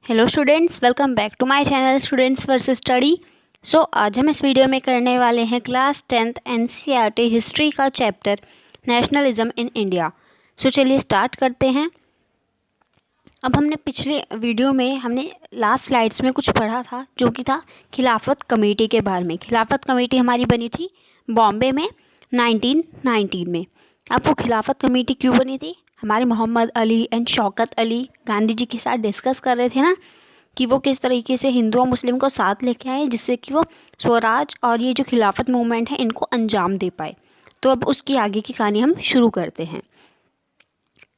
Hello students, welcome back to my channel students versus study. So आज हम इस video में करने वाले हैं क्लास 10th एनसीईआरटी हिस्ट्री का chapter nationalism in India. So चलिए स्टार्ट करते हैं। अब हमने पिछले वीडियो में हमने लास्ट स्लाइड्स में कुछ पढ़ा था जो कि था खिलाफत कमेटी के बारे में। खिलाफत कमेटी हमारी बनी थी बॉम्बे में 1919 में। अब वो खिलाफत कमेटी क्यों बनी थी? हमारे मोहम्मद अली एंड शौकत अली गांधी जी के साथ डिस्कस कर रहे थे ना कि वो किस तरीके से हिंदू और मुस्लिम को साथ लेके आए जिससे कि वो स्वराज और ये जो खिलाफत मूवमेंट है इनको अंजाम दे पाए। तो अब उसकी आगे की कहानी हम शुरू करते हैं।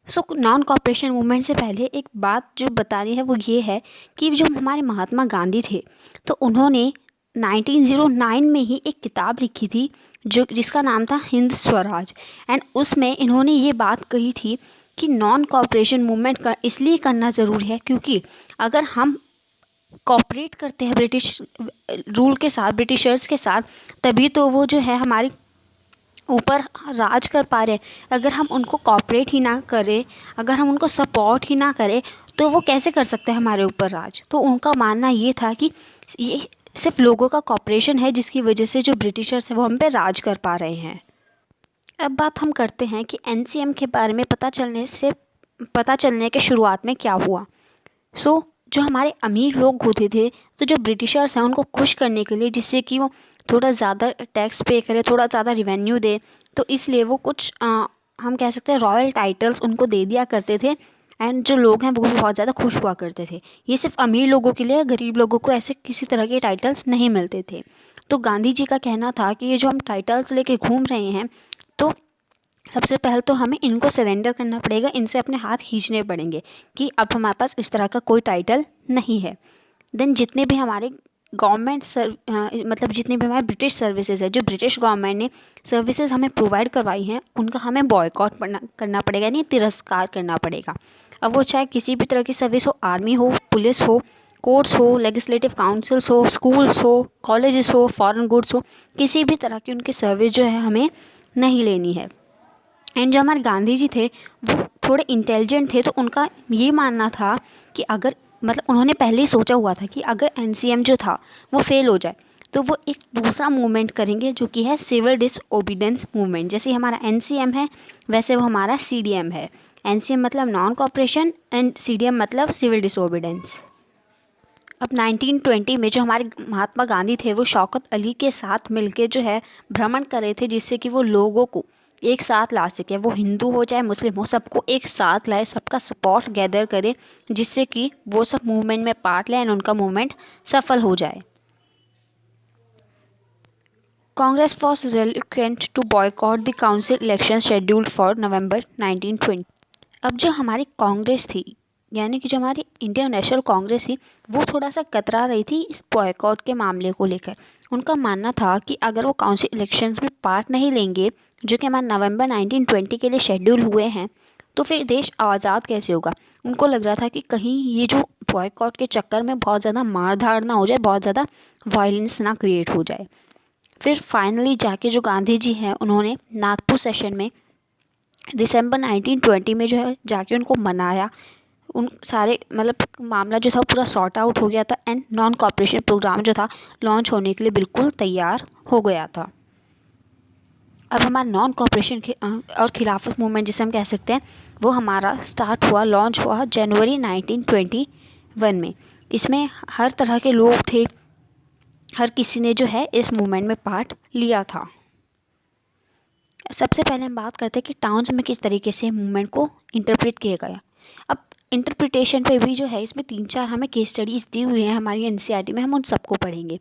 सो नॉन कॉपरेशन मूवमेंट से पहले एक बात जो बतानी है वो ये है कि जो हमारे महात्मा गांधी थे तो उन्होंने 1909 में ही एक किताब लिखी थी जो जिसका नाम था हिंद स्वराज। एंड उसमें इन्होंने ये बात कही थी कि नॉन कॉपरेशन मूवमेंट का इसलिए करना ज़रूरी है क्योंकि अगर हम कॉपरेट करते हैं ब्रिटिश रूल के साथ, ब्रिटिशर्स के साथ, तभी तो वो जो है हमारी ऊपर राज कर पा रहे हैं। अगर हम उनको कॉपरेट ही ना करें, अगर हम उनको सपोर्ट ही ना करें तो वो कैसे कर सकते हैं हमारे ऊपर राज। तो उनका मानना ये था कि ये सिर्फ लोगों का कॉपरेशन है जिसकी वजह से जो ब्रिटिशर्स हैं वो हम पे राज कर पा रहे हैं। अब बात हम करते हैं कि एनसीएम के बारे में पता चलने के शुरुआत में क्या हुआ। जो हमारे अमीर लोग होते थे तो जो ब्रिटिशर्स हैं उनको खुश करने के लिए जिससे कि वो थोड़ा ज़्यादा टैक्स पे करे, थोड़ा ज़्यादा रिवेन्यू दे, तो इसलिए वो कुछ हम कह सकते हैं रॉयल टाइटल्स उनको दे दिया करते थे। एंड जो लोग हैं वो भी बहुत ज़्यादा खुश हुआ करते थे। ये सिर्फ अमीर लोगों के लिए, गरीब लोगों को ऐसे किसी तरह के टाइटल्स नहीं मिलते थे। तो गांधी जी का कहना था कि ये जो हम टाइटल्स लेके घूम रहे हैं तो सबसे पहले तो हमें इनको सरेंडर करना पड़ेगा, इनसे अपने हाथ खींचने पड़ेंगे कि अब हमारे पास इस तरह का कोई टाइटल नहीं है। देन जितने भी हमारे मतलब जितने भी हमारे ब्रिटिश सर्विसेज है, जो ब्रिटिश गवर्नमेंट ने सर्विसेज हमें प्रोवाइड करवाई हैं उनका हमें बॉयकॉट करना पड़ेगा, यानी तिरस्कार करना पड़ेगा। अब वो चाहे किसी भी तरह की सर्विस हो, आर्मी हो, पुलिस हो, कोर्ट्स हो, लेजिस्लेटिव काउंसिल्स हो, स्कूल्स हो, कॉलेजेस हो, फॉरेन गुड्स हो, किसी भी तरह की उनकी सर्विस जो है हमें नहीं लेनी है। एंड जो हमारे गांधी जी थे वो थोड़े इंटेलिजेंट थे, तो उनका ये मानना था कि अगर मतलब उन्होंने पहले ही सोचा हुआ था कि अगर एनसीएम जो था वो फेल हो जाए तो वो एक दूसरा मूवमेंट करेंगे जो कि है सिविल डिसओबीडियंस मूवमेंट। जैसे हमारा एनसीएम है वैसे वो हमारा सीडीएम है। एनसीएम मतलब नॉन कॉपरेशन एंड सीडीएम मतलब सिविल डिसओबीडियंस। अब 1920 में जो हमारे महात्मा गांधी थे वो शौकत अली के साथ मिलके जो है भ्रमण कर रहे थे जिससे कि वो लोगों को एक साथ ला सके, वो हिंदू हो चाहे मुस्लिम हो सबको एक साथ लाए, सबका सपोर्ट गैदर करे जिससे कि वो सब मूवमेंट में पार्ट लें और उनका मूवमेंट सफल हो जाए। Congress was reluctant to boycott the council election scheduled for November 1920। अब जो हमारी कांग्रेस थी, यानी कि जो हमारी इंडियन नेशनल कांग्रेस थी, वो थोड़ा सा कतरा रही थी इस बॉयकॉट के मामले को लेकर। उनका मानना था कि अगर वो काउंसिल इलेक्शंस में पार्ट नहीं लेंगे जो कि हमारे नवंबर 1920 के लिए शेड्यूल हुए हैं तो फिर देश आज़ाद कैसे होगा। उनको लग रहा था कि कहीं ये जो बॉयकॉट के चक्कर में बहुत ज़्यादा मार धाड़ ना हो जाए, बहुत ज़्यादा वायलेंस ना क्रिएट हो जाए। फिर फाइनली जाके जो गांधी जी हैं उन्होंने नागपुर सेशन में दिसंबर 1920 में जो है जाके उनको मनाया। उन सारे मतलब मामला जो था पूरा सॉर्ट आउट हो गया था एंड नॉन कॉपरेशन प्रोग्राम जो था लॉन्च होने के लिए बिल्कुल तैयार हो गया था। अब हमारा नॉन कॉपरेशन और खिलाफत मूवमेंट जिसे हम कह सकते हैं वो हमारा स्टार्ट हुआ, लॉन्च हुआ जनवरी 1921 में। इसमें हर तरह के लोग थे, हर किसी ने जो है इस मूवमेंट में पार्ट लिया था। सबसे पहले हम बात करते हैं कि टाउन्स में किस तरीके से मूवमेंट को इंटरप्रेट किया गया। अब इंटरप्रिटेशन पे भी जो है इसमें 3-4 हमें केस स्टडीज़ दी हुई हैं हमारी एनसीईआरटी में, हम उन सबको पढ़ेंगे।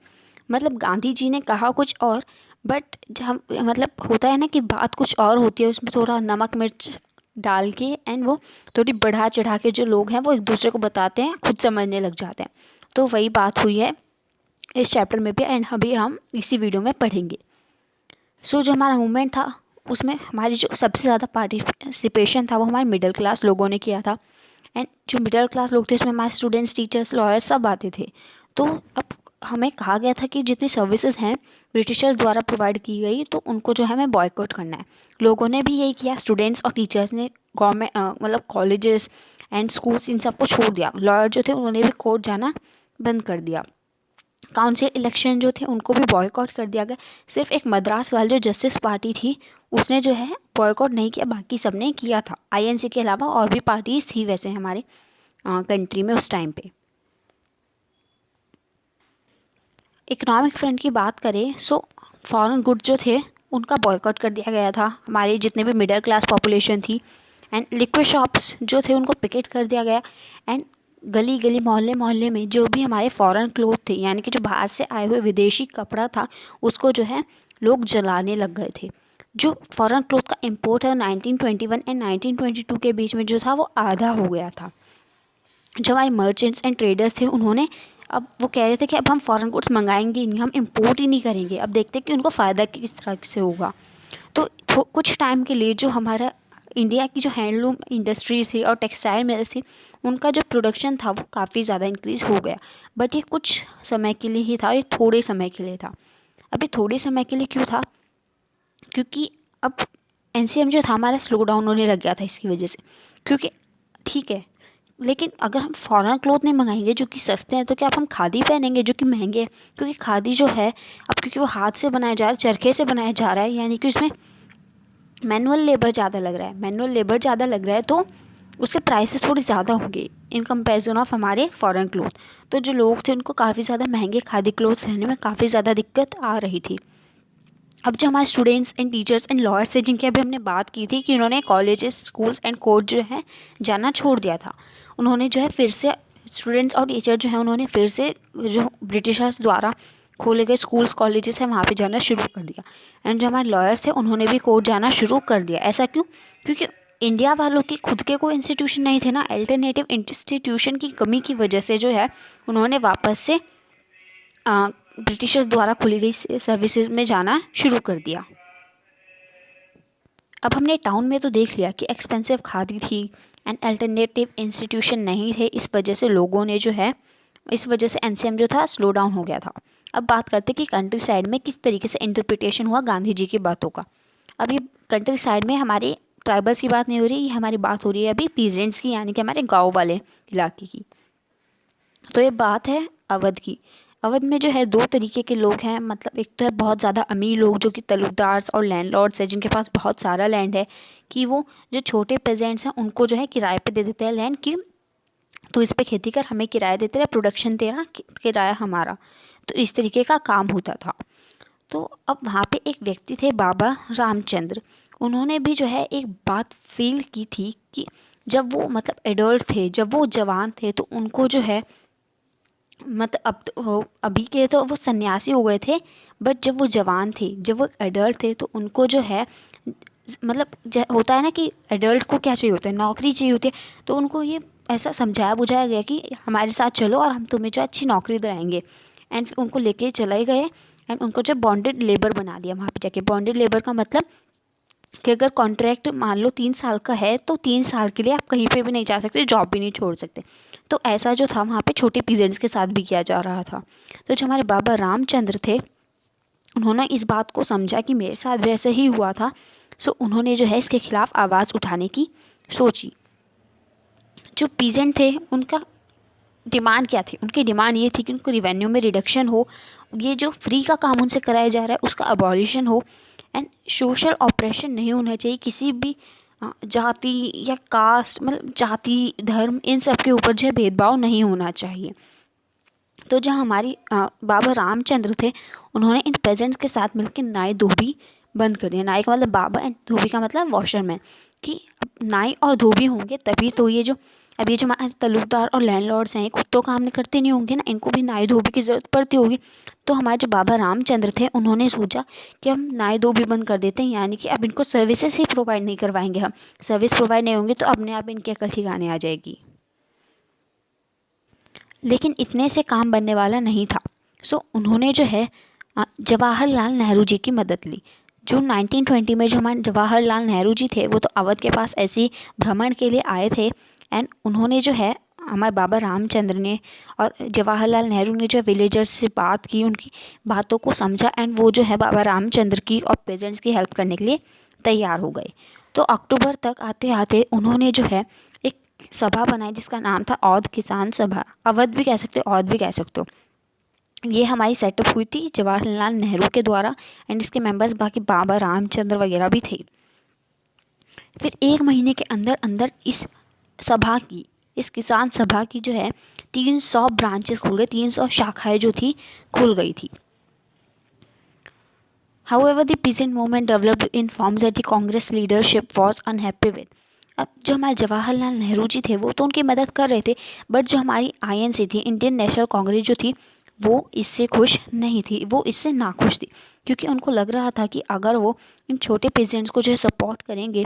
मतलब गांधी जी ने कहा कुछ और, बट जब मतलब होता है ना कि बात कुछ और होती है, उसमें थोड़ा नमक मिर्च डाल के एंड वो थोड़ी बढ़ा चढ़ा के जो लोग हैं वो एक दूसरे को बताते हैं, खुद समझने लग जाते हैं। तो वही बात हुई है इस चैप्टर में भी एंड अभी हम इसी वीडियो में पढ़ेंगे। जो हमारा मूवमेंट था उसमें हमारी जो सबसे ज़्यादा पार्टिसिपेशन था वो हमारे मिडिल क्लास लोगों ने किया था। एंड जो मिडिल क्लास लोग थे उसमें हमारे स्टूडेंट्स, टीचर्स, लॉयर्स सब आते थे। तो अब हमें कहा गया था कि जितनी सर्विसेज हैं ब्रिटिशर्स द्वारा प्रोवाइड की गई तो उनको जो है हमें बॉयकॉट करना है। लोगों ने भी यही किया, स्टूडेंट्स और टीचर्स ने गवर्नमेंट मतलब कॉलेजेस एंड स्कूल्स इन सबको छोड़ दिया। लॉयर जो थे उन्होंने भी कोर्ट जाना बंद कर दिया। काउंसिल इलेक्शन जो थे उनको भी बॉयकॉट कर दिया गया। सिर्फ एक मद्रास वाली जो जस्टिस पार्टी थी उसने जो है बॉयकॉट नहीं किया, बाकी सब ने किया था। आईएनसी के अलावा और भी पार्टीज थी वैसे हमारे कंट्री में उस टाइम पे। इकोनॉमिक फ्रंट की बात करें सो फॉरेन गुड्स जो थे उनका बॉयकॉट कर दिया गया था। हमारे जितने भी मिडिल क्लास पॉपुलेशन थी एंड लिक्विड शॉप्स जो थे उनको पिकेट कर दिया गया। एंड गली गली मोहल्ले मोहल्ले में जो भी हमारे फॉरेन क्लोथ थे यानी कि जो बाहर से आए हुए विदेशी कपड़ा था उसको जो है लोग जलाने लग गए थे। जो फॉरेन क्लोथ का इम्पोर्ट है 1921 एंड 1922 के बीच में जो था वो आधा हो गया था। जो हमारे मर्चेंट्स एंड ट्रेडर्स थे उन्होंने अब वो कह रहे थे कि अब हम फॉरेन गुड्स मंगाएंगे नहीं, हम इम्पोर्ट ही नहीं करेंगे। अब देखते हैं कि उनको फ़ायदा किस तरह से होगा। तो कुछ टाइम के लिए जो हमारा इंडिया की जो हैंडलूम इंडस्ट्रीज थी और टेक्सटाइल मिल्स थी उनका जो प्रोडक्शन था वो काफ़ी ज़्यादा इंक्रीज़ हो गया। बट ये कुछ समय के लिए ही था, ये थोड़े समय के लिए था। अभी थोड़े समय के लिए क्यों था? क्योंकि अब एनसीएम जो था हमारा स्लो डाउन होने लग गया था इसकी वजह से। क्योंकि ठीक है, लेकिन अगर हम फॉरेन क्लोथ नहीं मंगाएंगे जो कि सस्ते हैं तो क्या अब हम खादी पहनेंगे जो कि महंगे हैं? क्योंकि खादी जो है अब क्योंकि वो हाथ से बनाया जा रहा है, चरखे से बनाया जा रहा है, यानी कि उसमें मैनुअल लेबर ज़्यादा लग रहा है। मैनुअल लेबर ज़्यादा लग रहा है तो उसके प्राइसेस थोड़े ज़्यादा होंगे इन कंपैरिजन ऑफ हमारे फॉरेन क्लोथ। तो जो लोग थे उनको काफ़ी ज़्यादा महंगे खादी क्लोथ्स लेने में काफ़ी ज़्यादा दिक्कत आ रही थी। अब जो हमारे students and teachers and lawyers थे जिनकी अभी हमने बात की थी कि उन्होंने कॉलेजेस स्कूल्स एंड कोर्ट जो है जाना छोड़ दिया था, उन्होंने जो है फिर से स्टूडेंट्स और टीचर जो है उन्होंने फिर से जो ब्रिटिशर्स द्वारा खोले गए स्कूल्स कॉलेजेस हैं वहाँ पे जाना शुरू कर दिया। एंड जो हमारे लॉयर्स थे उन्होंने भी कोर्ट जाना शुरू कर दिया। ऐसा क्यों? क्योंकि इंडिया वालों के खुद के कोई इंस्टीट्यूशन नहीं थे ना, अल्टरनेटिव इंस्टीट्यूशन की कमी की वजह से जो है उन्होंने वापस से ब्रिटिशर्स द्वारा खोली गई सर्विसेज में जाना शुरू कर दिया। अब हमने टाउन में तो देख लिया कि एक्सपेंसिव खादी थी एंड अल्टरनेटिव इंस्टीट्यूशन नहीं थे, इस वजह से लोगों ने जो है इस वजह से एनसीएम जो था स्लो डाउन हो गया था। अब बात करते कि कंट्री साइड में किस तरीके से इंटरप्रिटेशन हुआ गांधी जी की बातों का। अब ये कंट्री साइड में हमारे ट्राइबल्स की बात नहीं हो रही, ये हमारी बात हो रही है अभी पीजेंट्स की, यानी कि हमारे गाँव वाले इलाके की। तो ये बात है अवध की। अवध में जो है दो तरीके के लोग हैं, मतलब एक तो है बहुत ज़्यादा अमीर लोग जो कि तलुकदार्स और लैंडलॉर्ड्स हैं जिनके पास बहुत सारा लैंड है, कि वो जो छोटे पेजेंट्स हैं उनको जो है किराए पे दे देते हैं लैंड की, तो इस पे खेती कर, हमें किराया देते रहे, प्रोडक्शन तेरा किराया हमारा। तो इस तरीके का काम होता था। तो अब वहाँ पे एक व्यक्ति थे बाबा रामचंद्र, उन्होंने भी जो है एक बात फील की थी कि जब वो मतलब एडल्ट थे, जब वो जवान थे, तो उनको जो है मतलब अब तो अभी के तो वो सन्यासी हो गए थे, बट जब वो जवान थे, जब वो एडल्ट थे, तो उनको जो है मतलब होता है ना कि एडल्ट को क्या चाहिए होता है, नौकरी चाहिए होती है। तो उनको ये ऐसा समझाया बुझाया गया कि हमारे साथ चलो और हम तुम्हें जो अच्छी नौकरी दिलाएंगे। एंड फिर उनको लेके चले गए एंड उनको जो बॉन्डेड लेबर बना दिया वहाँ पे जाके। बॉन्डेड लेबर का मतलब कि अगर कॉन्ट्रैक्ट मान लो 3 साल का है तो 3 साल के लिए आप कहीं पे भी नहीं जा सकते, जॉब भी नहीं छोड़ सकते। तो ऐसा जो था वहाँ पे छोटे पीजेंट्स के साथ भी किया जा रहा था। तो जो हमारे बाबा रामचंद्र थे उन्होंने इस बात को समझा कि मेरे साथ भी ऐसा ही हुआ था। सो उन्होंने जो है इसके खिलाफ आवाज़ उठाने की सोची। जो पीजेंट थे उनका डिमांड क्या थी? उनकी डिमांड ये थी कि उनको रिवेन्यू में रिडक्शन हो, ये जो फ्री का काम उनसे कराया जा रहा है उसका अबॉलिशन हो, एंड सोशल ऑपरेशन नहीं होना चाहिए किसी भी जाति या कास्ट, मतलब जाति धर्म इन सब के ऊपर जो है भेदभाव नहीं होना चाहिए। तो जो हमारी बाबा रामचंद्र थे उन्होंने इन पेजेंट्स के साथ मिलकर नाई धोबी बंद कर दिया। नाई का मतलब बाबा एंड धोबी का मतलब वॉशरमैन, कि अब नाई और धोबी होंगे तभी तो ये जो हमारे तलुकदार और लैंडलॉर्ड्स हैं खुद तो काम नहीं करते नहीं होंगे ना, इनको भी नाई धोबी की ज़रूरत पड़ती होगी। तो हमारे जो बाबा रामचंद्र थे उन्होंने सोचा कि हम नाई धोबी बंद कर देते हैं, यानी कि अब इनको सर्विसेज ही प्रोवाइड नहीं करवाएंगे। हम सर्विस प्रोवाइड नहीं होंगे तो अपने आप इनकी अकल ठिकाने आ जाएगी। लेकिन इतने से काम बनने वाला नहीं था। सो उन्होंने जो है जवाहरलाल नेहरू जी की मदद ली। जो 1920 में जो हमारे जवाहरलाल नेहरू जी थे वो तो अवध के पास ऐसे ही भ्रमण के लिए आए थे, एंड उन्होंने जो है हमारे बाबा रामचंद्र ने और जवाहरलाल नेहरू ने जो विलेजर्स से बात की, उनकी बातों को समझा, एंड वो जो है बाबा रामचंद्र की और पेजेंट्स की हेल्प करने के लिए तैयार हो गए। तो अक्टूबर तक आते आते उन्होंने जो है एक सभा बनाई जिसका नाम था औध किसान सभा, अवध भी कह सकते हो, औध भी कह सकते हो। ये हमारी सेटअप हुई थी जवाहरलाल नेहरू के द्वारा एंड इसके मेंबर्स बाकी बाबा रामचंद्र वगैरह भी थे। फिर 1 महीने के अंदर अंदर इस किसान सभा की जो है 300 ब्रांचेस खुल गए, 300 शाखाएं जो थी खुल गई थी। However, the peasant movement developed in forms that the Congress leadership was unhappy with. अब जो हमारे जवाहरलाल नेहरू जी थे वो तो उनकी मदद कर रहे थे, बट जो हमारी आईएनसी थी, इंडियन नेशनल कांग्रेस जो थी, वो इससे खुश नहीं थी, वो इससे नाखुश थी, क्योंकि उनको लग रहा था कि अगर वो इन छोटे पीजेंट्स को जो है सपोर्ट करेंगे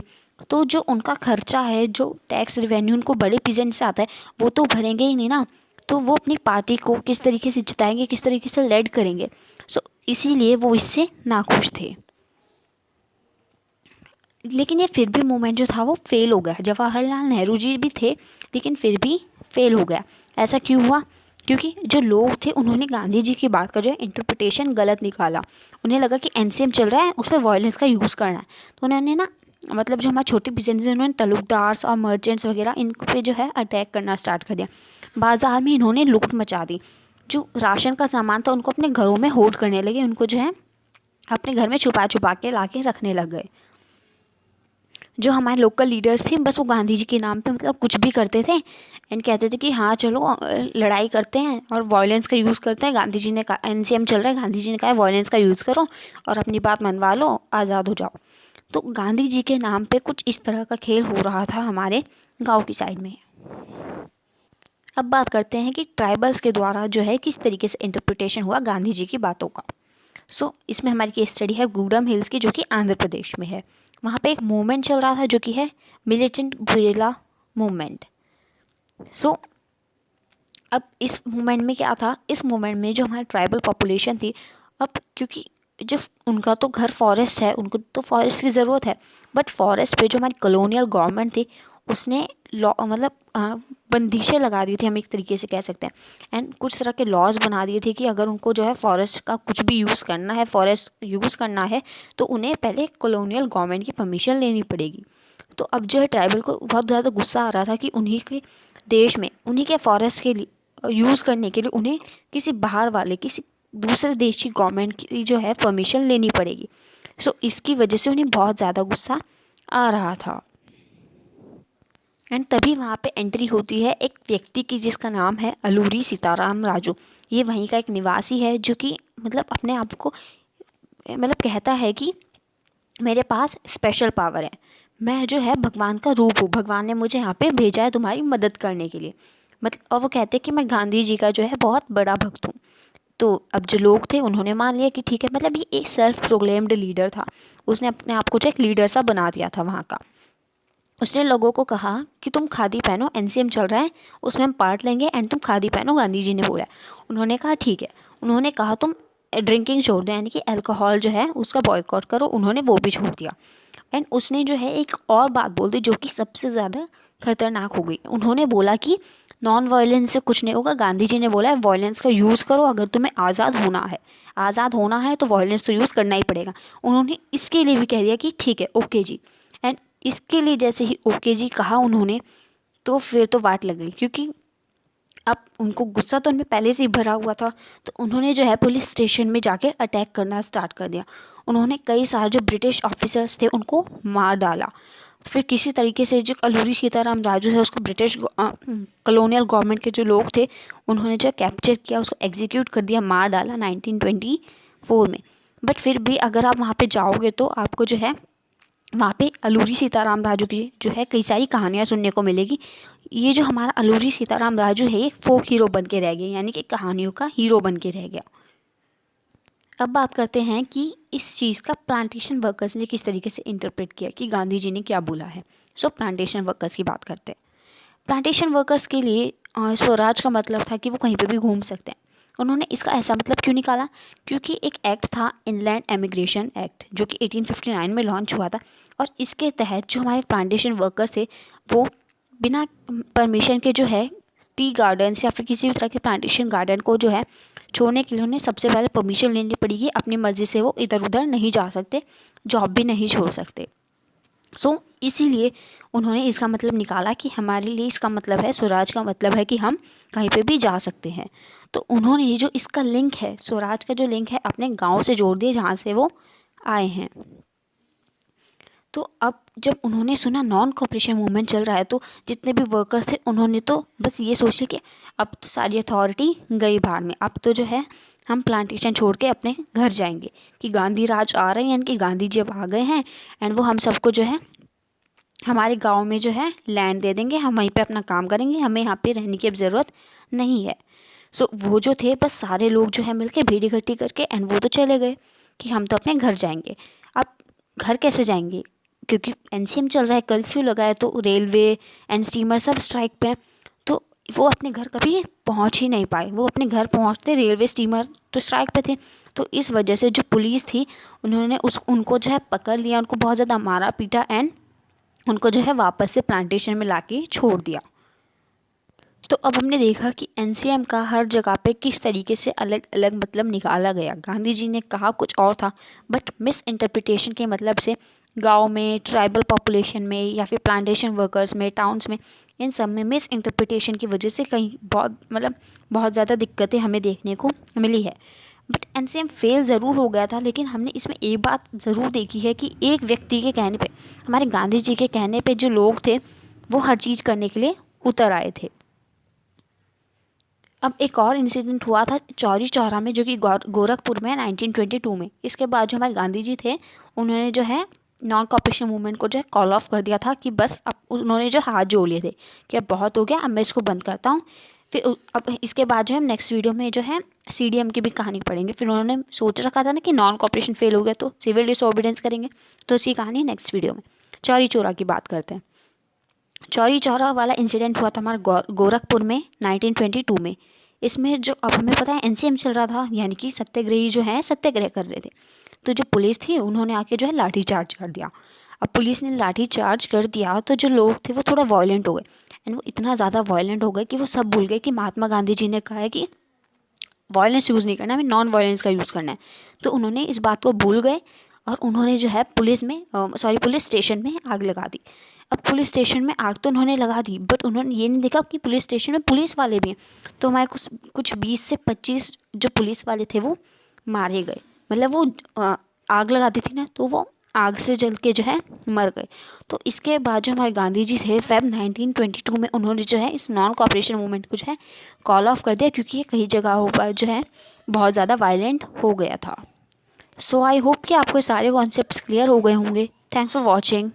तो जो उनका खर्चा है, जो टैक्स रिवेन्यू उनको बड़े पीजेंट से आता है, वो तो भरेंगे ही नहीं ना, तो वो अपनी पार्टी को किस तरीके से जिताएंगे, किस तरीके से लीड करेंगे। सो इसीलिए वो इससे नाखुश थे। लेकिन ये फिर भी मूवमेंट जो था वो फेल हो गया। जवाहरलाल नेहरू जी भी थे लेकिन फिर भी फेल हो गया। ऐसा क्यों हुआ? क्योंकि जो लोग थे उन्होंने गांधी जी की बात का जो है इंटरप्रिटेशन गलत निकाला। उन्हें लगा कि एनसीएम चल रहा है, उसमें वायलेंस का यूज़ करना है, तो उन्होंने ना मतलब जो हमारे छोटे बिजनेस हैं उन्होंने तलुकदार्स और मर्चेंट्स वगैरह इन पे जो है अटैक करना स्टार्ट कर दिया। बाज़ार में इन्होंने लूट मचा दी। जो राशन का सामान था उनको अपने घरों में होल्ड करने लगे, उनको जो है अपने घर में छुपा छुपा के ला के रखने लग गए। जो हमारे लोकल लीडर्स थे बस वो गांधी जी के नाम पे मतलब कुछ भी करते थे एंड कहते थे कि हाँ चलो लड़ाई करते हैं और वायलेंस का यूज़ करते हैं। गांधी जी ने कहा एनसीएम चल रहा है, गांधी जी ने कहा वायलेंस का यूज़ करो और अपनी बात मनवा लो, आज़ाद हो जाओ। तो गांधी जी के नाम पे कुछ इस तरह का खेल हो रहा था हमारे गाँव की साइड में। अब बात करते हैं कि ट्राइबल्स के द्वारा जो है किस तरीके से इंटरप्रिटेशन हुआ गांधी जी की बातों का। इसमें हमारी केस स्टडी है गूडम हिल्स की, जो कि आंध्र प्रदेश में है। वहाँ पे एक मूवमेंट चल रहा था जो कि है मिलिटेंट गुरिल्ला मूवमेंट। अब इस मूवमेंट में क्या था, इस मूवमेंट में जो हमारी ट्राइबल पॉपुलेशन थी, अब क्योंकि जो उनका तो घर फॉरेस्ट है, उनको तो फॉरेस्ट की ज़रूरत है, बट फॉरेस्ट पे जो हमारी कॉलोनियल गवर्नमेंट थी उसने लॉ मतलब बंदिशें लगा दी थी, हम एक तरीके से कह सकते हैं, एंड कुछ तरह के लॉज बना दिए थे कि अगर उनको जो है फॉरेस्ट का कुछ भी यूज़ करना है, फॉरेस्ट यूज़ करना है, तो उन्हें पहले कॉलोनियल गवर्नमेंट की परमिशन लेनी पड़ेगी। तो अब जो है ट्राइबल को बहुत ज़्यादा गुस्सा आ रहा था कि उन्हीं के देश में उन्हीं के फॉरेस्ट के लिए यूज़ करने के लिए उन्हें किसी बाहर वाले, किसी दूसरे देश की गवर्नमेंट की जो है परमिशन लेनी पड़ेगी। इसकी वजह से उन्हें बहुत ज़्यादा गुस्सा आ रहा था। एंड तभी वहाँ पे एंट्री होती है एक व्यक्ति की जिसका नाम है अलूरी सीताराम राजू। ये वहीं का एक निवासी है जो कि मतलब अपने आप को मतलब कहता है कि मेरे पास स्पेशल पावर है, मैं जो है भगवान का रूप हूँ, भगवान ने मुझे यहाँ पे भेजा है तुम्हारी मदद करने के लिए। मतलब और वो कहते हैं कि मैं गांधी जी का जो है बहुत बड़ा भक्त हूँ। तो अब जो लोग थे उन्होंने मान लिया कि ठीक है, मतलब ये एक सेल्फ प्रोक्लेम्ड लीडर था, उसने अपने आप को जो एक लीडर सा बना दिया था वहाँ का। उसने लोगों को कहा कि तुम खादी पहनो, एनसीएम चल रहा है उसमें हम पार्ट लेंगे एंड तुम खादी पहनो, गांधी जी ने बोला। उन्होंने कहा ठीक है। उन्होंने कहा तुम ड्रिंकिंग छोड़ दो, यानी कि अल्कोहल जो है उसका बॉयकॉट करो, उन्होंने वो भी छोड़ दिया। एंड उसने जो है एक और बात बोल दी जो कि सबसे ज़्यादा खतरनाक हो गई। उन्होंने बोला कि नॉन वायलेंस से कुछ नहीं होगा, गांधी जी ने बोला है वायलेंस का यूज़ करो, अगर तुम्हें आज़ाद होना है तो वायलेंस तो यूज़ करना ही पड़ेगा। उन्होंने इसके लिए भी कह दिया कि ठीक है, ओके जी। एंड इसके लिए जैसे ही ओके जी कहा उन्होंने, तो फिर तो बात लग गई, क्योंकि अब उनको गुस्सा तो उनमें पहले से ही भरा हुआ था। तो उन्होंने जो है पुलिस स्टेशन में जाके अटैक करना स्टार्ट कर दिया। उन्होंने कई सारे जो ब्रिटिश ऑफिसर्स थे उनको मार डाला। फिर किसी तरीके से जो अलूरी सीताराम राजू है उसको ब्रिटिश कॉलोनियल गवर्नमेंट के जो लोग थे उन्होंने जो कैप्चर किया, उसको एग्जीक्यूट कर दिया, मार डाला 1924 में। बट फिर भी अगर आप वहाँ पे जाओगे तो आपको जो है वहाँ पे अलूरी सीताराम राजू की जो है कई सारी कहानियाँ सुनने को मिलेगी। ये जो हमारा अलूरी सीताराम राजू है एक फोक हीरो बन के रह गया, यानी कि कहानियों का हीरो बन के रह गया। अब बात करते हैं कि इस चीज़ का प्लांटेशन वर्कर्स ने किस तरीके से इंटरप्रेट किया कि गांधी जी ने क्या बोला है। प्लांटेशन वर्कर्स की बात करते हैं। प्लांटेशन वर्कर्स के लिए स्वराज का मतलब था कि वो कहीं पे भी घूम सकते हैं। उन्होंने इसका ऐसा मतलब क्यों निकाला? क्योंकि एक एक्ट था इनलैंड एमिग्रेशन एक्ट जो कि 1859 में लॉन्च हुआ था, और इसके तहत जो हमारे प्लांटेशन वर्कर्स थे वो बिना परमिशन के जो है टी गार्डन्स या फिर किसी भी तरह के प्लांटेशन गार्डन को जो है छोड़ने के लिए उन्हें सबसे पहले परमिशन लेनी पड़ेगी। अपनी मर्ज़ी से वो इधर उधर नहीं जा सकते, जॉब भी नहीं छोड़ सकते। इसीलिए उन्होंने इसका मतलब निकाला कि हमारे लिए इसका मतलब है, स्वराज का मतलब है कि हम कहीं पे भी जा सकते हैं। तो उन्होंने ये जो इसका लिंक है, स्वराज का जो लिंक है, अपने गांव से जोड़ दिया जहाँ से वो आए हैं। तो अब जब उन्होंने सुना नॉन कॉपरेशन मूवमेंट चल रहा है, तो जितने भी वर्कर्स थे उन्होंने तो बस ये सोच लिया कि अब तो सारी अथॉरिटी गई भाड़ में, अब तो जो है हम प्लांटेशन छोड़ के अपने घर जाएंगे, कि गांधी राज आ रहे हैं, यानी कि गांधी जी अब आ गए हैं एंड वो हम सबको जो है हमारे गांव में जो है लैंड दे देंगे, हम वहीं पे अपना काम करेंगे, हमें यहाँ पे रहने की अब ज़रूरत नहीं है। वो जो थे बस सारे लोग जो है मिलके भीड़ इकट्ठी करके एंड वो तो चले गए कि हम तो अपने घर जाएंगे। अब घर कैसे जाएंगे, क्योंकि एनसीएम चल रहा है, कर्फ्यू लगा है, तो रेलवे एंड स्टीमर सब स्ट्राइक पे हैं। तो वो अपने घर कभी पहुंच ही नहीं पाए, वो अपने घर पहुंचते रेलवे स्टीमर तो स्ट्राइक पे थे। तो इस वजह से जो पुलिस थी उन्होंने उनको जो है पकड़ लिया, उनको बहुत ज़्यादा मारा पीटा एंड उनको जो है वापस से प्लांटेशन में लाके छोड़ दिया। तो अब हमने देखा कि एनसीएम का हर जगह पे किस तरीके से अलग अलग मतलब निकाला गया। गांधी जी ने कहा कुछ और था, बट मिस इंटरप्रिटेशन के मतलब से गांव में, ट्राइबल पॉपुलेशन में, या फिर प्लांटेशन वर्कर्स में, टाउन्स में, इन सब में मिस इंटरप्रिटेशन की वजह से कहीं बहुत ज़्यादा दिक्कतें हमें देखने को मिली है। बट एनसीएम फेल ज़रूर हो गया था, लेकिन हमने इसमें एक बात ज़रूर देखी है कि एक व्यक्ति के कहने पे, हमारे गांधी जी के कहने पे जो लोग थे वो हर चीज़ करने के लिए उतर आए थे। अब एक और इंसिडेंट हुआ था चौरी चौरा में, जो कि गोरखपुर में 1922 में। इसके बाद जो हमारे गांधी जी थे उन्होंने जो है नॉन कॉपरेशन मूवमेंट को जो है कॉल ऑफ कर दिया था कि बस अब उन्होंने जो हाथ जोड़ लिए थे कि अब बहुत हो गया, अब मैं इसको बंद करता हूँ। फिर अब इसके बाद जो है नेक्स्ट वीडियो में जो है सीडीएम की भी कहानी पढ़ेंगे। फिर उन्होंने सोच रखा था ना कि नॉन कॉपरेशन फेल हो गया तो सिविल डिसओबीडियंस करेंगे, तो उसकी कहानी नेक्स्ट वीडियो में। चौरी चौरा की बात करते हैं। चौरी चौरा वाला इंसिडेंट हुआ था हमारा गोरखपुर में 1922 में। इसमें जो अब हमें पता है एनसीएम चल रहा था, यानी कि सत्याग्रही जो है सत्याग्रह कर रहे थे। तो जो पुलिस थी उन्होंने आके जो है लाठी चार्ज कर दिया। अब पुलिस ने लाठी चार्ज कर दिया तो जो लोग थे वो थोड़ा वायलेंट हो गए एंड वो इतना ज़्यादा वायलेंट हो गए कि वो सब भूल गए कि महात्मा गांधी जी ने कहा है कि वायलेंस यूज़ नहीं करना, हमें नॉन वायलेंस का यूज़ करना है। तो उन्होंने इस बात को भूल गए और उन्होंने जो है पुलिस स्टेशन में आग लगा दी। अब पुलिस स्टेशन में आग तो उन्होंने लगा दी, बट उन्होंने ये नहीं देखा कि पुलिस स्टेशन में पुलिस वाले भी हैं। तो हमारे कुछ 20 से 25 जो पुलिस वाले थे वो मारे गए। मतलब वो आग लगा दी थी ना, तो वो आग से जल के जो है मर गए। तो इसके बाद जो हमारे गांधी जी थे फेब 1922 में उन्होंने जो है इस नॉन कॉपरेशन मूवमेंट को जो है कॉल ऑफ कर दिया, क्योंकि ये कई जगहों पर जो है बहुत ज़्यादा वायलेंट हो गया था। सो आई होप कि आपको सारे कॉन्सेप्ट्स क्लियर हो गए होंगे। Thanks for watching.